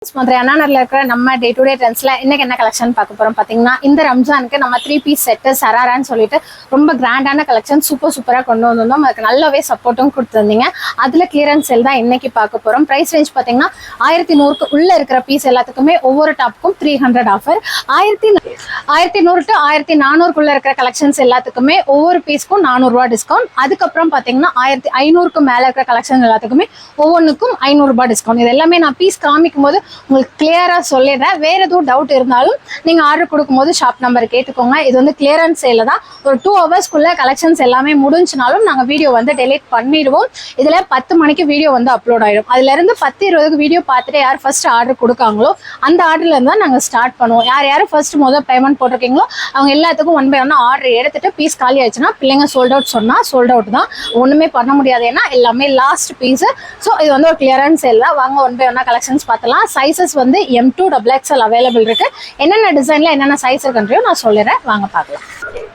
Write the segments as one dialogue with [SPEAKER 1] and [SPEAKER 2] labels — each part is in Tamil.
[SPEAKER 1] மதுரை அண்ணாநகர்ல இருக்கிற நம்ம டே டு டே ட்ரெண்ட்ஸ்ல இன்னைக்கு என்ன கலெக்ஷன் பார்க்க போறோம் பாத்தீங்கன்னா, இந்த ரம்ஜானுக்கு நம்ம 3 பீஸ் செட்டு சராரான்னு சொல்லிட்டு ரொம்ப கிராண்டான கலெக்ஷன் சூப்பரா கொண்டு வந்திருந்தோம். அதுக்கு நல்லாவே சப்போர்ட்டும் கொடுத்துருந்தீங்க. அதுல கிளியரன்ஸ் சேல் தான் இன்னைக்கு பார்க்க போறோம். பிரைஸ் ரேஞ்ச் பாத்தீங்கன்னா 1100 உள்ள இருக்கிற பீஸ் எல்லாத்துக்குமே ஒவ்வொரு டாப்புக்கும் 300 ஆஃபர். 1100 to 1400 இருக்கிற கலெக்ஷன்ஸ் எல்லாத்துக்குமே ஒவ்வொரு பீஸ்க்கும் 400 ரூபாய் டிஸ்கவுண்ட். அதுக்கப்புறம் பாத்தீங்கன்னா 1500 மேல இருக்கிற கலெக்ஷன் எல்லாத்துக்குமே ஒவ்வொன்றுக்கும் 500 ரூபாய் டிஸ்கவுண்ட். இது எல்லாமே நான் பீஸ் காமிக்கும் போது உங்களுக்கு கிளியரா சொல்லிடுறேன். வேற எதுவும் டவுட் இருந்தாலும் நீங்க ஆர்டர் கொடுக்கும்போது ஷாப் நம்பர் கேட்டுக்கோங்க. இது வந்து கிளியரன்ஸ் சேல தான். ஒரு 2 ஹவர்ஸ்க்குள்ள கலெக்ஷன்ஸ் எல்லாமே முடிஞ்சுனாலும் நாங்க வீடியோ வந்து டெலீட் பண்ணிடுவோம். இதுல 10 மணிக்கு வீடியோ வந்து அப்லோட் ஆயிடும். அதுல இருந்து 10-20 வீடியோ பார்த்துட்டு யார் ஃபர்ஸ்ட் ஆர்டர் கொடுக்காங்களோ அந்த ஆர்டர்ல இருந்தா நாங்க ஸ்டார்ட் பண்ணுவோம். யார் ஃபர்ஸ்ட் முதல் பேமெண்ட் போட்டிருக்கீங்களோ அவங்க எல்லாத்துக்கும் 1 by 1 ஆர்டர் எடுத்துட்டு பீஸ் காலி ஆயிடுச்சுன்னா பிள்ளைங்க சோல்ட் அவுட் சொன்னா சோல்ட் அவுட் தான். ஒண்ணுமே பண்ண முடியாது, ஏன்னா எல்லாமே லாஸ்ட் பீஸ். ஸோ இது வந்து ஒரு கிளியரன்ஸ் சேல் தான். வாங்க 1 by 1 கலெக்ஷன்ஸ் பார்த்தலாம். சைசஸ் வந்து M2 XXL அவைலபிள் இருக்கு. என்னென்ன டிசைன்ல என்னென்ன சைஸ் இருக்குன்றதையும் நான் சொல்லிடுறேன், வாங்க பார்க்கலாம்.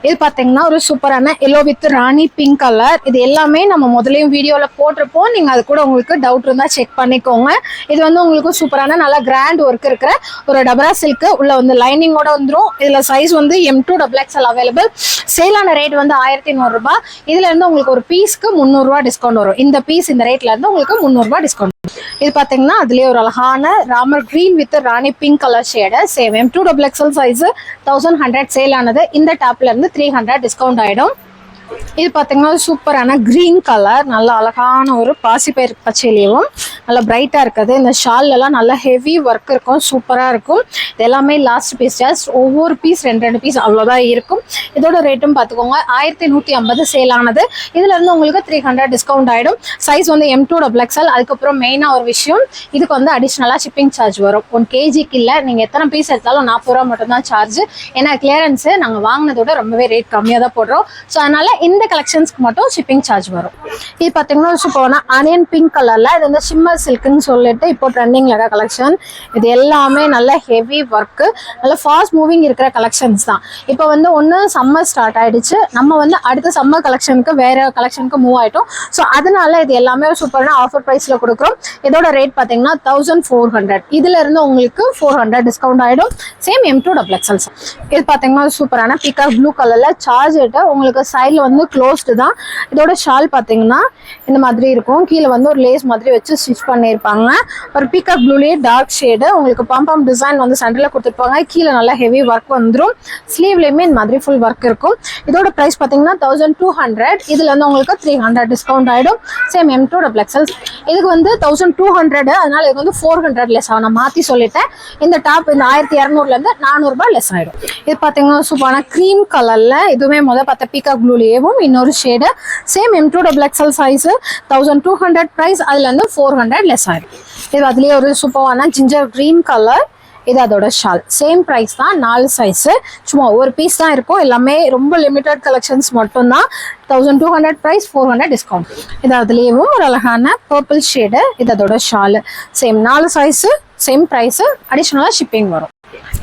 [SPEAKER 1] இது பாத்தீங்கன்னா ஒரு சூப்பரான yellow with Rani pink colour. இது எல்லாமே நம்ம முதலையும் வீடியோல போட்டிருப்போம். நீங்க அது கூட உங்களுக்கு டவுட் இருந்தா செக் பண்ணிக்கோங்க. இது வந்து உங்களுக்கு சூப்பரான நல்லா கிராண்ட் ஒர்க் இருக்கிற ஒரு டபரா சில்க். உள்ள வந்து லைனிங்கோட வந்துடும். இதுல சைஸ் வந்து M2 XXL அவைலபிள். சேலான ரேட் வந்து 1100 ரூபாய். இதுல இருந்து உங்களுக்கு ஒரு பீஸ்க்கு 300 ரூபாய் டிஸ்கவுண்ட் வரும். இந்த பீஸ் இந்த ரேட்ல இருந்து உங்களுக்கு 300 ரூபாய் டிஸ்கவுண்ட். இது பாத்தீங்கன்னா அதுலயே ஒரு அழகான Ramar green with Rani pink colour shade. Same M2 XXL size 1100 sale ஆனது. இந்த டாப்ல இருந்து 300 டிஸ்கவுண்ட் ஆயிடும். இது பாத்தீங்கன்னா சூப்பரான கிரீன் கலர், நல்ல அழகான ஒரு பாசிப்பயிர் பச்சையிலையும் நல்லா பிரைட்டா இருக்குது. இந்த ஷால் எல்லாம் நல்ல ஹெவி ஒர்க் இருக்கும், சூப்பரா இருக்கும். இது எல்லாமே லாஸ்ட் பீஸ், ஜஸ்ட் ஒவ்வொரு பீஸ் 2 பீஸ் அவ்வளவுதான் இருக்கும். இதோட ரேட்டும் பாத்துக்கோங்க 1150 சேல் ஆனது. இதுல இருந்து உங்களுக்கு 300 டிஸ்கவுண்ட் ஆயிடும். சைஸ் வந்து M2 XXL. அதுக்கப்புறம் மெயினா ஒரு விஷயம், இதுக்கு வந்து அடிஷனலா ஷிப்பிங் சார்ஜ் வரும். 1 kgக்கு இல்ல, நீங்க எத்தனை பீஸ் எடுத்தாலும் 40 ரூபாய் மட்டும் தான் சார்ஜ். ஏன்னா கிளியரன்ஸ் நாங்க வாங்கினதோட ரொம்பவே ரேட் கம்மியா தான் போடுறோம். ஸோ அதனால இந்த கலெக்ஷன்ஸ்க்கு மட்டும் ஷிப்பிங் சார்ஜ் வரும். இது பாத்தீங்கன்னா சூப்பரான ஆனியன் பிங்க் கலர்ல இது வந்து ஷிம்மர் சில்க்னு சொல்லிட்டு இப்போ ட்ரெண்டிங்ல இருக்க கலெக்ஷன். இது எல்லாமே நல்ல ஹெவி ஒர்க், நல்ல ஃபாஸ்ட் மூவிங் இருக்கிற கலெக்ஷன்ஸ் தான். இப்போ வந்து ஒன்று சம்மர் ஸ்டார்ட் ஆயிடுச்சு, நம்ம வந்து அடுத்த சம்மர் கலெக்ஷனுக்கு வேற கலெக்ஷனுக்கு மூவ் ஆயிட்டோம். ஸோ அதனால இது எல்லாமே சூப்பரான ஆஃபர் பிரைஸ்ல கொடுக்குறோம். இதோட ரேட் பாத்தீங்கன்னா 1400. இதுல இருந்து உங்களுக்கு 400 டிஸ்கவுண்ட் ஆயிடும். Same M2 XXL. இது பாத்தீங்கன்னா சூப்பரான பீகாக் ப்ளூ கலர்ல சார்ஜ் உங்களுக்கு சைட்ல வந்து க்ளோஸ்டு தான். இதோட ஷால் பாத்தீங்கன்னா இந்த மாதிரி இருக்கும். கீழே வந்து ஒரு லேஸ் மாதிரி வச்சு ஸ்டிச் பண்ணியிருப்பாங்க. ஒரு பீகாக் ப்ளூலயே டார்க் ஷேடு. உங்களுக்கு பம்பம் டிசைன் வந்து சென்டர்ல கொடுத்துருப்பாங்க. கீழே நல்லா ஹெவி ஒர்க் வந்துடும். ஸ்லீவ்லயுமே இந்த மாதிரி ஃபுல் ஒர்க் இருக்கும். இதோட பிரைஸ் பாத்தீங்கன்னா 1200. இதுல இருந்து உங்களுக்கு 300 டிஸ்கவுண்ட் ஆயிடும். Same M2 XXL. இதுக்கு வந்து 1200, அதனால இதுக்கு வந்து 400 லெஸ் ஆகும். நான் மாத்தி சொல்லிட்டேன். இந்த டாப் இந்த 1200 இருந்து 400 ரூபாய் லெஸ் ஆயிடும். இது பாத்தீங்கன்னா சூப்பரான கிரீம் கலர்ல, இதுவுமே பார்த்த பீகாக் ப்ளூலயேவும் இன்னொரு shade. Same M2 XXL size 1200 price. அதுல இருந்து 400 லெஸ் ஆயிடும். இது அதுலயே ஒரு சூப்பரான ஜிஞ்சர் கிரீன் கலர். இது அதோட ஷால். சேம் பிரைஸ் தான், 4 சைஸ். சும்மா ஒரு பீஸ் தான் இருக்கும். எல்லாமே ரொம்ப லிமிடெட் கலெக்ஷன்ஸ் மட்டும் தான். 1200 பிரைஸ், 400 டிஸ்கவுண்ட். இது அதுலயும் ஒரு அழகான பர்பிள் ஷேடு. இது அதோட shawl. Same 4 size, same price. அடிஷனலா ஷிப்பிங் வரும்.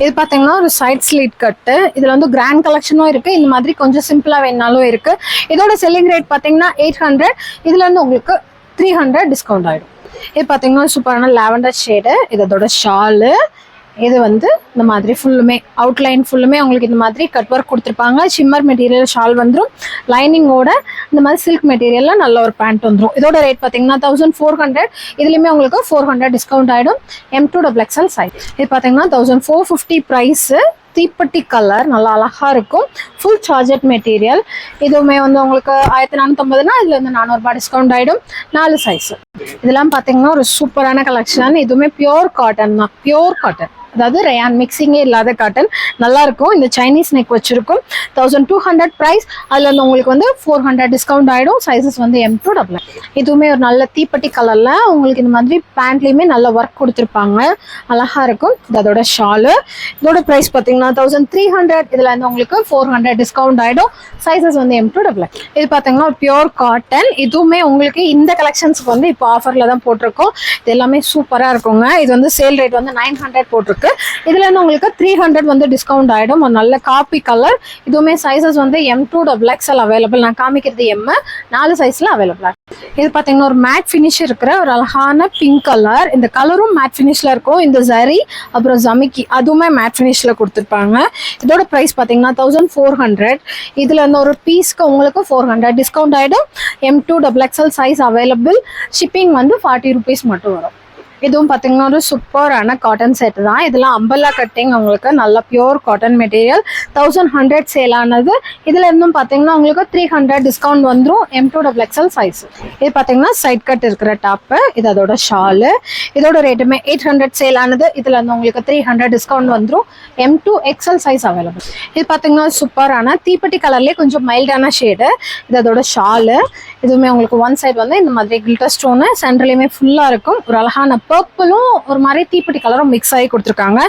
[SPEAKER 1] இது பாத்தீங்கன்னா ஒரு சைட் ஸ்லிட் கட்டு. இதுல வந்து கிராண்ட் கலெக்ஷனும் இருக்கு, இந்த மாதிரி கொஞ்சம் சிம்பிளா வேணாலும் இருக்கு. இதோட செல்லிங் ரேட் பாத்தீங்கன்னா 800. இதுல இருந்து உங்களுக்கு 300 டிஸ்கவுண்ட் ஆயிடும். இது பாத்தீங்கன்னா சூப்பரான லாவெண்டர் ஷேடு. இது அதோட ஷாலு. இது வந்து இந்த மாதிரி ஃபுல்லுமே அவுட்லைன் ஃபுல்லுமே உங்களுக்கு இந்த மாதிரி கட் ஒர்க் கொடுத்துருப்பாங்க. ஷிம்மர் மெட்டீரியல் ஷால் வந்துடும். லைனிங்கோட இந்த மாதிரி சில்க் மெட்டீரியல்ல நல்ல ஒரு பேண்ட் வந்துடும். இதோட ரேட் பார்த்தீங்கன்னா 1400. இதுலையுமே உங்களுக்கு 400 டிஸ்கவுண்ட் ஆகிடும். M2 XXL size. இது பார்த்தீங்கன்னா 1450 ப்ரைஸு. தீப்பெட்டி கலர், நல்லா அழகா இருக்கும். Full georgette material. இதுவுமே வந்து உங்களுக்கு 1450னா இதுல இருந்து 400 ரூபாய் டிஸ்கவுண்ட் ஆயிடும். 4 சைஸ். இதெல்லாம் பாத்தீங்கன்னா ஒரு சூப்பரான கலெக்ஷன். இதுவுமே பியோர் காட்டன் தான், பியோர் காட்டன். அதாவது ரயான் மிக்சிங்கே இல்லாத காட்டன், நல்லா இருக்கும். இந்த சைனீஸ் நெக் வச்சிருக்கும். 1200 பிரைஸ். அதுல இருந்து உங்களுக்கு வந்து 400 டிஸ்கவுண்ட் ஆயிடும். சைசஸ் வந்து M2 XXL. இதுவுமே ஒரு நல்ல தீப்பெட்டி கலர்ல உங்களுக்கு இந்த மாதிரி பேண்ட்லயுமே நல்ல ஒர்க் கொடுத்துருப்பாங்க, அழகா இருக்கும். இது அதோட ஷாலு. இதோட பிரைஸ் பாத்தீங்கன்னா 1300. இதுல இருந்து உங்களுக்கு 400 டிஸ்கவுண்ட் ஆயிடும். சைசஸ் வந்து M2 XXL. இது பாத்தீங்கன்னா ஒரு பியோர் காட்டன். இதுவுமே உங்களுக்கு இந்த கலெக்ஷன்ஸ்க்கு வந்து இப்போ ஆஃபர்ல தான் போட்டிருக்கோம். இது எல்லாமே சூப்பரா இருக்குங்க. இது வந்து சேல் ரேட் வந்து 900 போட்டிருக்கு. இருக்குது. இதில் வந்து உங்களுக்கு 300 வந்து டிஸ்கவுண்ட் ஆகிடும். ஒரு நல்ல காப்பி கலர். இதுவுமே சைஸஸ் வந்து M2 XXL அவைலபிள். நான் காமிக்கிறது M, 4 சைஸில் அவைலபிளாக. இது பார்த்தீங்கன்னா ஒரு மேட் ஃபினிஷ் இருக்கிற ஒரு அழகான பிங்க் கலர். இந்த கலரும் மேட் ஃபினிஷில் இருக்கும். இந்த ஜரி அப்புறம் ஜமிக்கி அதுவுமே மேட் ஃபினிஷில் கொடுத்துருப்பாங்க. இதோட ப்ரைஸ் பார்த்தீங்கன்னா 1400. இதில் இந்த ஒரு பீஸ்க்கு உங்களுக்கு 400 டிஸ்கவுண்ட் ஆகிடும். M2 XXL size available. Shipping வந்து 40 rupees மட்டும் வரும். இதுவும் பார்த்தீங்கன்னா ஒரு சூப்பரான காட்டன் செட் தான். இதெல்லாம் அம்பல்லா கட்டிங், உங்களுக்கு நல்ல பியூர் காட்டன் மெட்டீரியல். 1100 சேல் ஆனது. இதில் இருந்தும் பார்த்தீங்கன்னா உங்களுக்கு 300 டிஸ்கவுண்ட் வந்துடும். M2 XXL size. இது பார்த்தீங்கன்னா சைட் கட் இருக்கிற டாப்பு. இது அதோட ஷாலு. இதோட ரேட்டுமே 800 சேல் ஆனது. இதில் இருந்து உங்களுக்கு 300 டிஸ்கவுண்ட் வந்துடும். M2 XL size available. இது பார்த்தீங்கன்னா சூப்பரான தீப்பெட்டி கலர்லேயே கொஞ்சம் மைல்டான ஷேடு. இது அதோட ஷாலு. இதுவுமே உங்களுக்கு ஒன் சைட் வந்து இந்த மாதிரி கிளிட்டர் ஸ்டோனு, சென்டர்லையுமே ஃபுல்லாக இருக்கும். ஒரு அழகான பர்பிளும் ஒரு மாதிரி தீப்பெட்டி கலரும் மிக்ஸ் ஆகி கொடுத்துருக்காங்க.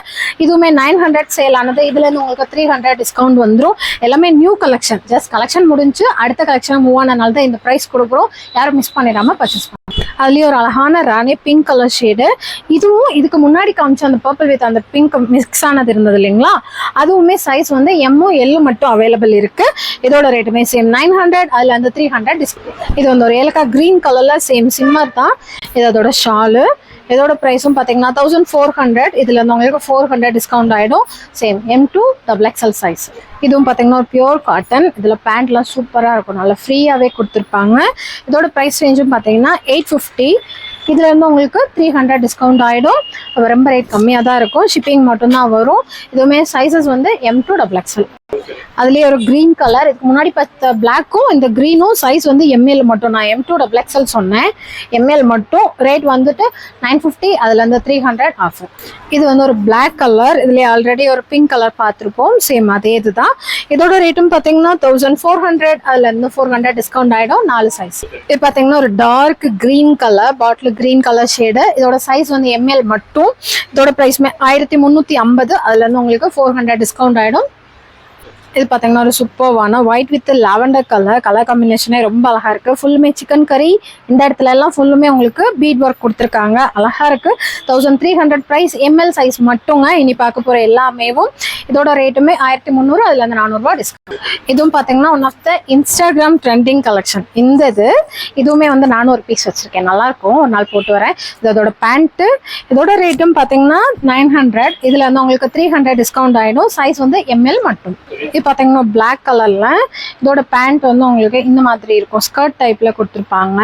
[SPEAKER 1] இதுவுமே 900 சேல் ஆனது. இதுல இருந்து உங்களுக்கு 300 டிஸ்கவுண்ட் வந்துடும். எல்லாமே நியூ கலெக்ஷன். ஜஸ்ட் கலெக்ஷன் முடிஞ்சு அடுத்த கலெக்ஷன் மூவ் ஆனனால தான் இந்த ப்ரைஸ் கொடுக்குறோம். யாரும் மிஸ் பண்ணிடாம பர்ச்சேஸ் பண்ணுங்க. அதுலேயும் ஒரு அழகான ராணி பிங்க் கலர் ஷேடு. இதுவும் இதுக்கு முன்னாடி காமிச்ச அந்த பர்பிள் வித் அந்த பிங்க் மிக்ஸ் ஆனது இருந்தது இல்லைங்களா, அதுவுமே சைஸ் வந்து M, L மட்டும் அவைலபிள் இருக்கு. இதோட ரேட்டுமே சேம் 900. அதுல வந்து 300 டிஸ்கவுண்ட். இது வந்து ஒரு ஏலக்கா கிரீன் கலர்ல சேம் சிம்மர் தான். இது அதோட ஷாலு. இதோட ப்ரைஸும் பார்த்தீங்கன்னா 1400. இதில் இருந்து உங்களுக்கு 400 டிஸ்கவுண்ட் ஆகிடும். Same M2 XXL size. இதுவும் பார்த்தீங்கன்னா ஒரு பியூர் காட்டன். இதில் பேண்ட்லாம் சூப்பராக இருக்கும். நல்லா ஃப்ரீயாகவே கொடுத்துருப்பாங்க. இதோட ப்ரைஸ் ரேஞ்சும் பார்த்தீங்கன்னா 850. இதில் இருந்து உங்களுக்கு 300 டிஸ்கவுண்ட் ஆகிடும். ரொம்ப ரேட் கம்மியாக தான் இருக்கும். ஷிப்பிங் மட்டும்தான் வரும். இதுவுமே சைஸஸ் வந்து M2 XXL. அதுலேயே ஒரு க்ரீன் கலர். இதுக்கு முன்னாடி பார்த்த பிளாக்கும் இந்த க்ரீனும் சைஸ் வந்து ML மட்டும். நான் M2 XXL சொன்னேன். ML மட்டும். ரேட் வந்துட்டு 950. அதுலேருந்து 300 ஆஃபர். இது வந்து ஒரு பிளாக் கலர். இதுலேயே ஆல்ரெடி ஒரு பிங்க் கலர் பார்த்துருப்போம். சேம் அதே இது தான். இதோட ரேட்டும் பார்த்தீங்கன்னா 1400. அதுலேருந்து 400 டிஸ்கவுண்ட் ஆகிடும். 4 சைஸ். இது பார்த்தீங்கன்னா ஒரு dark green colour, bottle green colour shade. இதோட சைஸ் வந்து ML மட்டும். இதோட ப்ரைஸ்மே 1350. அதுலேருந்து உங்களுக்கு 400 டிஸ்கவுண்ட் ஆகிடும். இது பார்த்தீங்கன்னா ஒரு சூப்பர்வான ஒயிட் வித் லாவெண்டர் கலர் காம்பினேஷனே ரொம்ப அழகா இருக்கு. ஃபுல்லுமே சிக்கன் கறி. இந்த இடத்துல எல்லாம் ஃபுல்லுமே உங்களுக்கு பீட் ஒர்க் கொடுத்துருக்காங்க. அழகா இருக்கு. 1300 ப்ரைஸ். ML சைஸ் மட்டுங்க இனி பார்க்க போற எல்லாமேவும். இதோட ரேட்டுமே 1300. அதுல இருந்து 400 டிஸ்கவுண்ட். இதுவும் பார்த்தீங்கன்னா one of the Instagram trending collection. இந்த இதுவுமே வந்து 400 பீஸ் வச்சிருக்கேன். நல்லா இருக்கும். ஒரு நாள் போட்டு வரேன். இதோட பேண்ட்டு. இதோட ரேட்டும் பார்த்தீங்கன்னா 900. இதுல வந்து உங்களுக்கு 300 டிஸ்கவுண்ட் ஆயிடும். சைஸ் வந்து ML மட்டும். பார்த்தீங்கன்னா பிளாக் கலர்ல. இதோட பேண்ட் வந்து உங்களுக்கு இந்த மாதிரி இருக்கும். ஸ்கர்ட் டைப்ல கொடுத்துருப்பாங்க.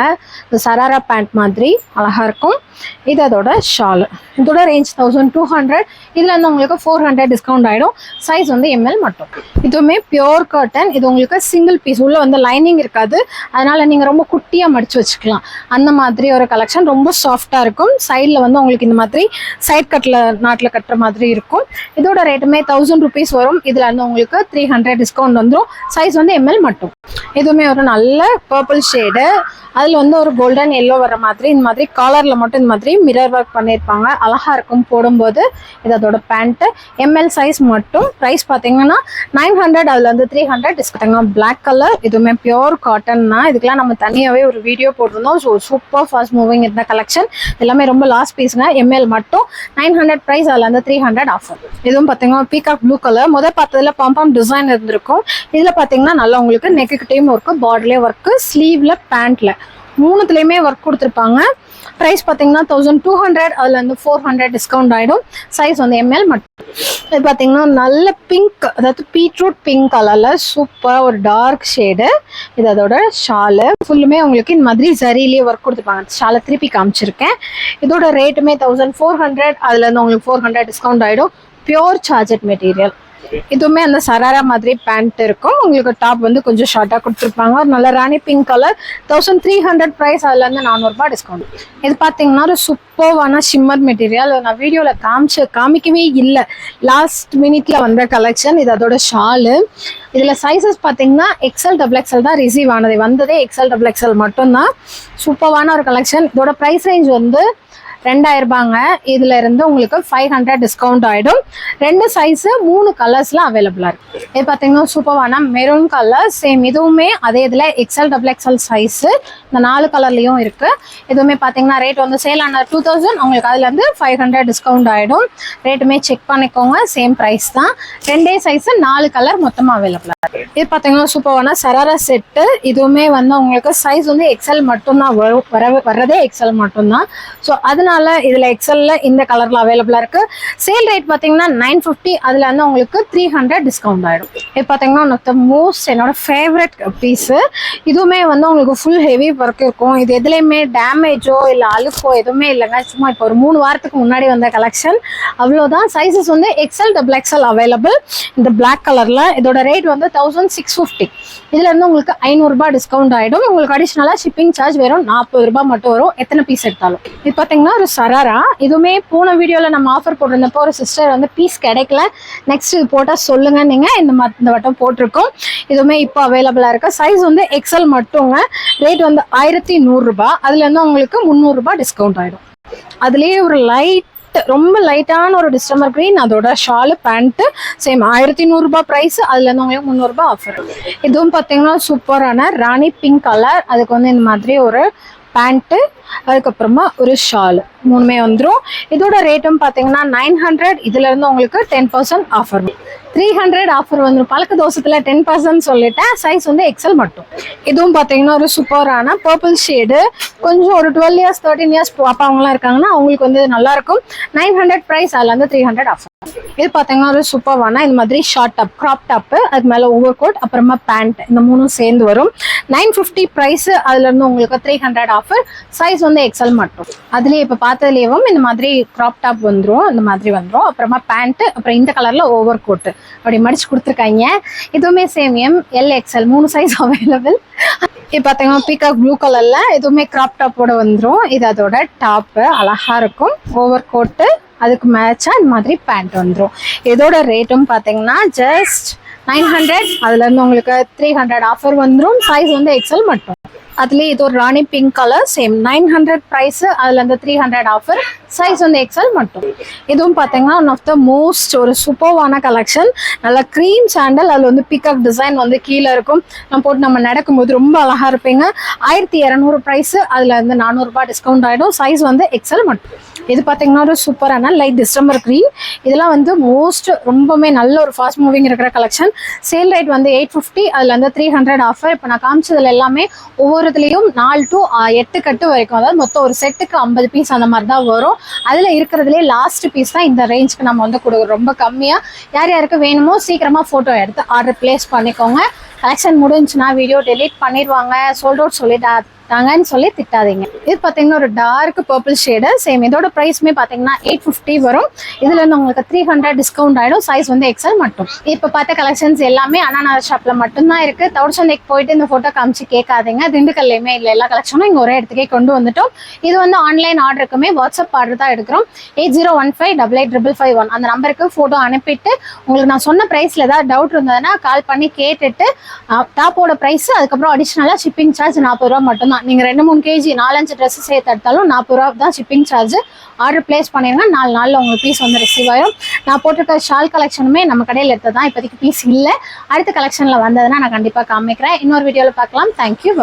[SPEAKER 1] இந்த சராரா பேண்ட் மாதிரி அழகா இருக்கும். இது அதோட ஷால். இதோட ரேஞ்ச் 1200. இதுல இருந்து உங்களுக்கு 400 டிஸ்கவுண்ட் ஆயிடும். சைஸ் வந்து ML மட்டும். இதுவுமே பியோர் காட்டன். இது உங்களுக்கு சிங்கிள் பீஸ். உள்ள வந்து லைனிங் இருக்காது. அதனால நீங்க ரொம்ப குட்டியா மடிச்சு வச்சுக்கலாம். அந்த மாதிரி ஒரு கலெக்ஷன். ரொம்ப சாஃப்டா இருக்கும். சைட்ல வந்து உங்களுக்கு இந்த மாதிரி சைட் கட்ல நாட்டில் கட்டுற மாதிரி இருக்கும். இதோட ரேட்டுமே 1000 rupees வரும். இதுல இருந்து உங்களுக்கு 300 டிஸ்கவுண்ட் வந்துடும். சைஸ் வந்து ML மட்டும். இதுவுமே ஒரு நல்ல பர்பிள் ஷேடு. அதில் வந்து ஒரு கோல்டன் எல்லோ வர மாதிரி இந்த மாதிரி காலரில் மட்டும் இந்த மாதிரி மிரர் ஒர்க் பண்ணியிருப்பாங்க. அழகாக இருக்கும் போடும்போது. இது அதோட பேண்ட்டு. ML சைஸ் மட்டும். ப்ரைஸ் பார்த்தீங்கன்னா 900. அதில் வந்து 300 டிஸ்கவுண்ட். Black colour. இதுவுமே பியோர் காட்டன் தான். இதுக்கெல்லாம் நம்ம தனியாகவே ஒரு வீடியோ போட்டிருந்தோம். ஸோ சூப்பர் ஃபாஸ்ட் மூவிங் இருந்த கலெக்ஷன். எல்லாமே ரொம்ப லாஸ்ட் பீஸுங்க. ML மட்டும் 900 ப்ரைஸ். அதில் வந்து 300 ஆஃபர். இதுவும் பார்த்தீங்கன்னா பீகாக் ப்ளூ கலர். முதல் பார்த்ததுல பாம்பாம் டிசைன் இருந்திருக்கும். இதில் பார்த்தீங்கன்னா நல்லா உங்களுக்கு நெக்குக்கிட்டையும் ஒர்க்கு, பார்டர்லேயே ஒர்க்கு, ஸ்லீவ்ல பேண்ட்ல மூணுத்துலேயுமே ஒர்க் கொடுத்துருப்பாங்க. ப்ரைஸ் பார்த்தீங்கன்னா 1200. அதில் வந்து 400 டிஸ்கவுண்ட் ஆகிடும். சைஸ் வந்து ML மட்டும். இது பார்த்தீங்கன்னா நல்ல பிங்க், அதாவது பீட்ரூட் பிங்க் கலரில் சூப்பராக ஒரு டார்க் ஷேடு. இது அதோட ஷாலு. ஃபுல்லுமே உங்களுக்கு இந்த மாதிரி ஜரியிலேயே ஒர்க் கொடுத்துருப்பாங்க. ஷாலை திருப்பி காமிச்சிருக்கேன். இதோட ரேட்டுமே 1400. அதுல இருந்து உங்களுக்கு 400 டிஸ்கவுண்ட் ஆகிடும். Pure georgette material. இதுவுமே அந்த சராரா மாதிரி பேண்ட் இருக்கும். உங்களுக்கு டாப் வந்து கொஞ்சம் ஷார்ட்டா கொடுத்துருப்பாங்க. ஒரு நல்ல ராணி பிங்க் கலர். 1300 ப்ரைஸ். அதுல இருந்து 400 டிஸ்கவுண்ட். இது பாத்தீங்கன்னா ஒரு சூப்பர்வான ஷிம்மர் மெட்டீரியல். நான் வீடியோல காமிக்கவே இல்லை. லாஸ்ட் மினிட்ல வந்த கலெக்ஷன். இது அதோட ஷாலு. இதுல சைசஸ் பாத்தீங்கன்னா XL XXL தான் ரிசீவ் ஆனது. வந்ததே XL XXL மட்டும்தான். சூப்பர்வான ஒரு கலெக்ஷன். இதோட ப்ரைஸ் ரேஞ்ச் வந்து 2000 ரூபாங்க. இதுல இருந்து உங்களுக்கு 500 டிஸ்கவுண்ட் ஆயிடும். 2 சைஸ் 3 கலர்ஸ்ல அவைலபிளா இருக்கு. இது பாத்தீங்கன்னா சூப்பரான மெரூன் கலர், சேம் இதுவுமே அதே இதுல எக்ஸ்எல் டபுள் எக்ஸ்எல் சைஸ் இந்த 4 கலர்லயும் இருக்கு. இதுவுமே பாத்தீங்கன்னா ரேட் வந்து சேல் ஆன 2000, உங்களுக்கு அதுல இருந்து 500 டிஸ்கவுண்ட் ஆயிடும். ரேட்டுமே செக் பண்ணிக்கோங்க, சேம் பிரைஸ் தான். 2 சைஸ் 4 கலர் மொத்தமா அவைலபிளா இருக்கு. இது பாத்தீங்கன்னா சூப்பரான சராரா செட்டு. இதுவுமே வந்து உங்களுக்கு சைஸ் வந்து எக்ஸ்எல் மட்டும் தான் வர்றதே எக்ஸ்எல் மட்டும் தான். ஸோ அதனால இதுல எக்ஸ்எல்ல இந்த கலர்ல அவைலபிளா இருக்கு. சேல் ரேட் பாத்தீங்கன்னா 950, அதுல வந்து உங்களுக்கு 300 டிஸ்கவுண்ட் ஆயிடும். இது பாத்தீங்கன்னா ஒன் ஆஃப் த மோஸ்ட் என்னோட ஃபேவரட் பீஸ். இதுவுமே வந்து உங்களுக்கு ஃபுல் ஹெவி ஒர்க் இருக்கும். இது எதுலையுமே டேமேஜோ இல்ல அழுக்கோ எதுவுமே இல்லைங்க. சும்மா இப்போ ஒரு 3 வாரத்துக்கு முன்னாடி வந்த கலெக்ஷன், அவ்வளவுதான். சைஸஸ் வந்து எக்ஸ்எல் டபுள் எக்ஸ்எல் அவைலபிள். இந்த பிளாக் கலர்ல இதோட ரேட் வந்து 1650. இதுல இருந்து உங்களுக்கு 500 ரூபாய் டிஸ்கவுண்ட் ஆயிடும். உங்களுக்கு அடிஷனலா ஷிப்பிங் சார்ஜ் வெறும் 40 ரூபாய் மட்டும் வரும், எத்தனை பீஸ் எடுத்தாலும். இது பாத்தீங்கன்னா ஒரு சராரா. இதுவுமே போன வீடியோல நம்ம ஆஃபர் போட்டிருந்தப்போ ஒரு சிஸ்டர் வந்து பீஸ் கிடைக்கல, நெக்ஸ்ட் இது போட்டா சொல்லுங்க நீங்க, இந்த வட்டம் போட்டிருக்கோம். இதுவுமே இப்போ அவைலபிளா இருக்கு. சைஸ் வந்து எக்ஸ்எல் மட்டுங்க. ரேட் வந்து 1100 ரூபாய். அதுல இருந்து உங்களுக்கு 300 ரூபாய் டிஸ்கவுண்ட் ஆயிடும். அதுலயே ஒரு ரொம்ப லைட்டான ஒரு டிஸ்டம்பர் கிரீன், அதோட ஷாலு பேண்ட் சேம் 1100 ரூபாய் பிரைஸ். அதுல இருந்து உங்களுக்கு 300 ரூபாய் ஆஃபர். இதுவும் பாத்தீங்கன்னா சூப்பரான ராணி பிங்க் கலர். அதுக்கு வந்து இந்த மாதிரி ஒரு பேண்ட், அதுக்கப்புறமா ஒரு ஷால், 3மே வந்துடும். இதோட ரேட்டும் பாத்தீங்கன்னா 900. இதுல இருந்து உங்களுக்கு 10% ஆஃபர். 300 ஆஃபர் வந்துடும். பழக்க தோசத்துல 10% சொல்லிட்டேன். சைஸ் வந்து எக்ஸ்எல் மட்டும். இதுவும் பாத்தீங்கன்னா ஒரு சூப்பரான பர்பிள் ஷேடு. கொஞ்சம் ஒரு 12 இயர்ஸ் 13 இயர்ஸ் பாப்பா அவங்களாம் இருக்காங்கன்னா அவங்களுக்கு வந்து நல்லா இருக்கும். 900 பிரைஸ், அதுல இருந்து 300 ஆஃபர். இது பாத்தீங்கன்னா ஒரு சூப்பரான இந்த மாதிரி ஷார்ட் டாப், கிராப் டாப், அதுக்கு மேல ஓவர் கோட், அப்புறமா பேண்ட், இந்த 3ம் சேர்ந்து வரும். 950 பிரைஸ், அதுல இருந்து உங்களுக்கு 300 ஆஃபர். சைஸ் வந்து எக்ஸ்எல் மட்டும். அதுலயே இப்ப பார்த்ததுலயும் இந்த மாதிரி கிராப் டாப் வந்துடும், இந்த மாதிரி வந்துடும். அப்புறமா பேண்ட், அப்புறம் இந்த கலர்ல ஓவர் கோட் அப்படி மடிச்சு கொடுத்துருக்காங்க. இதுவுமே same L XL 3 size available. இது பாத்தீங்கன்னா பீகாக் ப்ளூ கலர்ல இதுவுமே கிராப் டாப்போட வந்துடும். இது அதோட டாப், அழகா இருக்கும். ஓவர் கோட்டு, அதுக்கு மேட்சா இந்த மாதிரி பேண்ட் வந்துடும். இதோட ரேட்டும் பாத்தீங்கன்னா ஜஸ்ட் 900. அதுல இருந்து உங்களுக்கு 300 ஆஃபர் வந்துடும். சைஸ் வந்து எக்ஸ்எல் மட்டும். அதுலயே இது ஒரு ராணி பிங்க் கலர், சேம் 900 பிரைஸ். அதுல இருந்து 300 ஆஃபர். சைஸ் வந்து எக்ஸ்எல் மட்டும். இதுவும் பாத்தீங்கன்னா ஒன் ஆஃப் த மோஸ்ட் ஒரு சூப்பர்வான கலெக்ஷன். நல்ல கிரீம் சாண்டல், அதுல வந்து பீகாக் டிசைன் வந்து கீழே இருக்கும். நம்ம போட்டு நம்ம நடக்கும்போது ரொம்ப அழகா இருப்பீங்க. 1200 பிரைஸ். அதுல இருந்து 400 ரூபாய் டிஸ்கவுண்ட் ஆயிடும். சைஸ் வந்து எக்ஸ்எல் மட்டும். இது பாத்தீங்கன்னா ஒரு சூப்பரான லைட் டிசம்பர் கிரீன். இதெல்லாம் வந்து மோஸ்ட் ரொம்பவே நல்ல ஒரு ஃபாஸ்ட் மூவிங் இருக்கிற கலெக்ஷன். சேல் ரேட் வந்து 850. அதுல இருந்து 300 ஆஃபர். இப்போ நான் காமிச்சதுல எல்லாமே ஒவ்வொருத்துலயும் 4 to 8 கட்டு வரைக்கும், அதாவது மொத்தம் ஒரு செட்டுக்கு 50 பீஸ் அந்த மாதிரி தான் வரும். அதுல இருக்கிறதுலே லாஸ்ட் பீஸ் தான் இந்த ரேஞ்சுக்கு நம்ம வந்து கொடுக்குறோம், ரொம்ப கம்மியா. யார் யாருக்கு வேணுமோ சீக்கிரமா போட்டோ எடுத்து ஆர்டர் பிளேஸ் பண்ணிக்கோங்க. கலெக்ஷன் முடிஞ்சுன்னா வீடியோ டெலீட் பண்ணிடுவாங்க, சோல்ட் அவுட் சொல்லிட்டாங்கன்னு சொல்லி திட்டாதீங்க. இது பாத்தீங்கன்னா ஒரு டார்க் பர்பிள் ஷேடு. சேம் இதோட பிரைஸ்மே பாத்தீங்கன்னா 850 வரும். இதுல இருந்து உங்களுக்கு 300 டிஸ்கவுண்ட் ஆயிடும். சைஸ் வந்து எக்ஸ்எல் மட்டும். இப்ப பார்த்த கலெக்ஷன்ஸ் எல்லாமே அண்ணா ஷாப்ல மட்டும்தான் இருக்கு. தவுசந்தைக்கு போயிட்டு இந்த போட்டோ காமிச்சு கேட்காதீங்க. திண்டுக்கல்லையுமே இல்ல, எல்லா கலெக்ஷனும் இங்க ஒரே இடத்துக்கே கொண்டு வந்துட்டோம். இது வந்து ஆன்லைன் ஆர்டருக்குமே வாட்ஸ்அப் ஆர்டர் தான் எடுக்கிறோம். 8015885551 அந்த நம்பருக்கு போட்டோ அனுப்பிட்டு உங்களுக்கு நான் சொன்ன பிரைஸ்ல ஏதாவது டவுட் இருந்ததுன்னா கால் பண்ணி கேட்டுட்டு டாப்போட பிரைஸ், அதுக்கப்புறம் அடிஷனலா ஷிப்பிங் சார்ஜ் 40 ரூபா மட்டும் தான். நீங்க 2-3 கேஜி 4-5 ட்ரெஸ் சேர்த்து எடுத்தாலும் 40 ரூபா தான் ஷிப்பிங் சார்ஜ். ஆர்டர் பிளேஸ் பண்ணிருங்க, 4 நாள்ல உங்களுக்கு பீஸ் வந்து ரிசீவ் ஆயிடும். நான் போட்டிருக்க ஷால் கலெக்ஷனுமே நம்ம கடையில் எடுத்ததான், இப்போதைக்கு பீஸ் இல்லை. அடுத்த கலெக்ஷன்ல வந்ததுன்னா நான் கண்டிப்பா காமிக்கிறேன். இன்னொரு வீடியோல பார்க்கலாம். தேங்க்யூ.